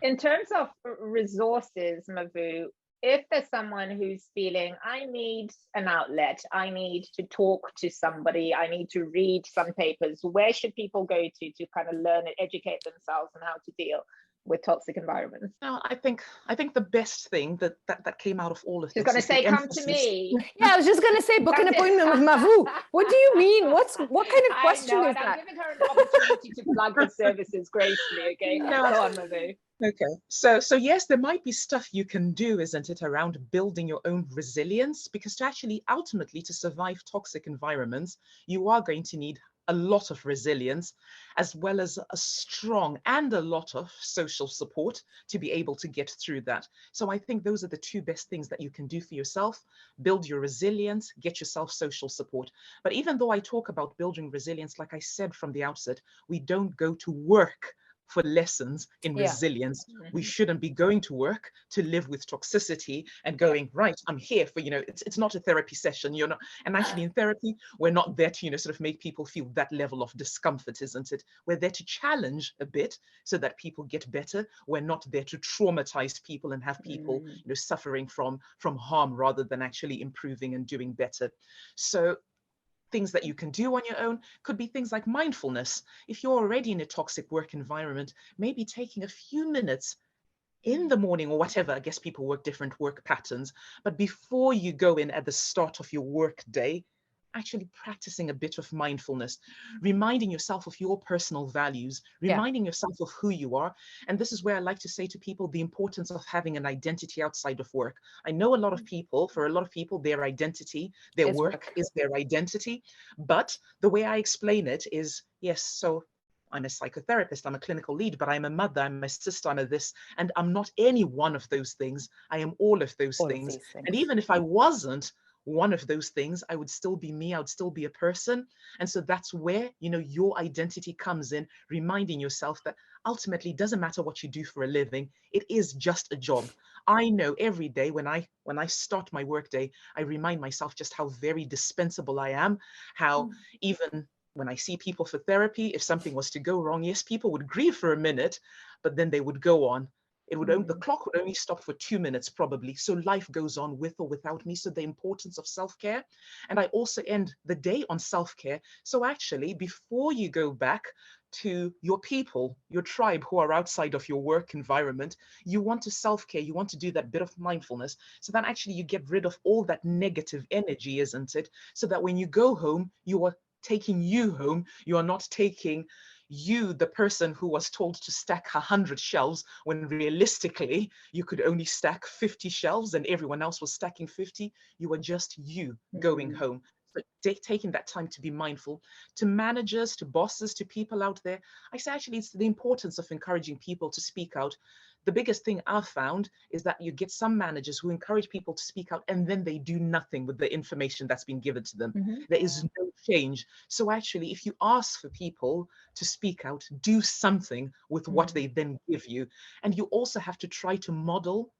In terms of resources, Mavoo, if there's someone who's feeling, I need an outlet, I need to talk to somebody, I need to read some papers, where should people go to kind of learn and educate themselves on how to deal with toxic environments? Now, I think the best thing that came out of all of She's this going to is the say, come to emphasis. me. Yeah, I was just going to say, book an That's it. appointment with Mavoo. What do you mean? What kind of question I know, is and that? I'm giving her an opportunity to plug her services gracefully, okay? No. Go on, Mavoo. Okay, so yes, there might be stuff you can do, isn't it, around building your own resilience, because to actually ultimately to survive toxic environments, you are going to need a lot of resilience, as well as a strong and a lot of social support to be able to get through that. So I think those are the two best things that you can do for yourself: build your resilience, get yourself social support. But even though I talk about building resilience, like I said from the outset, we don't go to work for lessons in resilience. We shouldn't be going to work to live with toxicity and going, right, I'm here for, it's not a therapy session, you're not. And actually in therapy, we're not there to, sort of make people feel that level of discomfort, isn't it? We're there to challenge a bit so that people get better. We're not there to traumatize people and have people, suffering from harm rather than actually improving and doing better. So things that you can do on your own could be things like mindfulness. If you're already in a toxic work environment, maybe taking a few minutes in the morning or whatever, I guess people work different work patterns, but before you go in at the start of your work day, actually practicing a bit of mindfulness, reminding yourself of your personal values, reminding yourself of who you are. And this is where I like to say to people the importance of having an identity outside of work. I know a lot of people, for a lot of people, their identity, their work is their identity. But the way I explain it is, yes, so I'm a psychotherapist, I'm a clinical lead, but I'm a mother, I'm a sister, I'm a this, and I'm not any one of those things. I am all of those things. And even if I wasn't one of those things, I would still be me, I would still be a person. And so that's where, your identity comes in, reminding yourself that ultimately it doesn't matter what you do for a living, it is just a job. I know every day when I start my workday, I remind myself just how very dispensable I am, how even when I see people for therapy, if something was to go wrong, yes, people would grieve for a minute, but then they would go on. The clock would only stop for 2 minutes probably. So life goes on with or without me. So the importance of self-care. And I also end the day on self-care. So actually, before you go back to your people, your tribe who are outside of your work environment, you want to self-care, you want to do that bit of mindfulness, so that actually you get rid of all that negative energy, isn't it? So that when you go home, you are taking you home. You are not taking you, the person who was told to stack 100 shelves, when realistically you could only stack 50 shelves and everyone else was stacking 50. You were just you going home. So taking that time to be mindful. To managers, to bosses, to people out there, I say actually it's the importance of encouraging people to speak out. The biggest thing I've found is that you get some managers who encourage people to speak out and then they do nothing with the information that's been given to them. There is no change. So actually, if you ask for people to speak out, do something with what they then give you. And you also have to try to model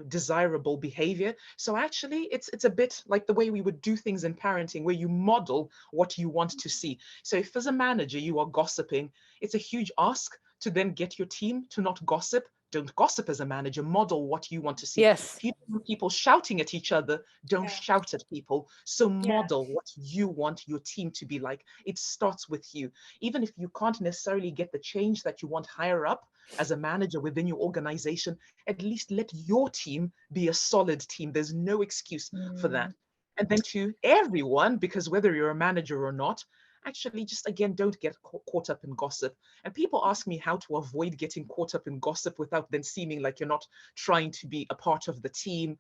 desirable behavior. So actually it's a bit like the way we would do things in parenting, where you model what you want to see. So if as a manager you are gossiping, it's a huge ask to then get your team to not gossip. Don't gossip as a manager, model what you want to see. Yes. If you don't want people shouting at each other, don't shout at people. So model what you want your team to be like. It starts with you. Even if you can't necessarily get the change that you want higher up as a manager within your organization, at least let your team be a solid team. There's no excuse for that. And then to everyone, because whether you're a manager or not, actually just again, don't get caught up in gossip. And people ask me how to avoid getting caught up in gossip without then seeming like you're not trying to be a part of the team,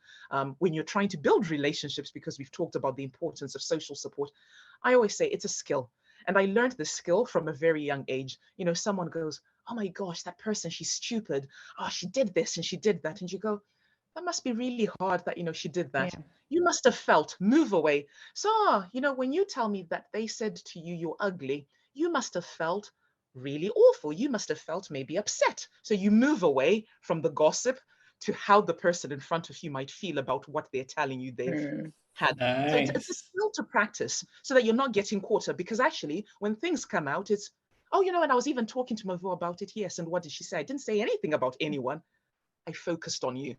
when you're trying to build relationships, because we've talked about the importance of social support. I always say it's a skill. And I learned this skill from a very young age. Someone goes, oh my gosh, that person, she's stupid. Oh, she did this and she did that. And you go, that must be really hard that, she did that. You must have felt, move away. So, when you tell me that they said to you, you're ugly, you must have felt really awful. You must have felt maybe upset. So you move away from the gossip to how the person in front of you might feel about what they're telling you they've had. So it's a skill to practice so that you're not getting caught up, because actually when things come out, it's, Oh, you know, and I was even talking to Mavoo about it. Yes. And what did she say? I didn't say anything about anyone. I focused on you.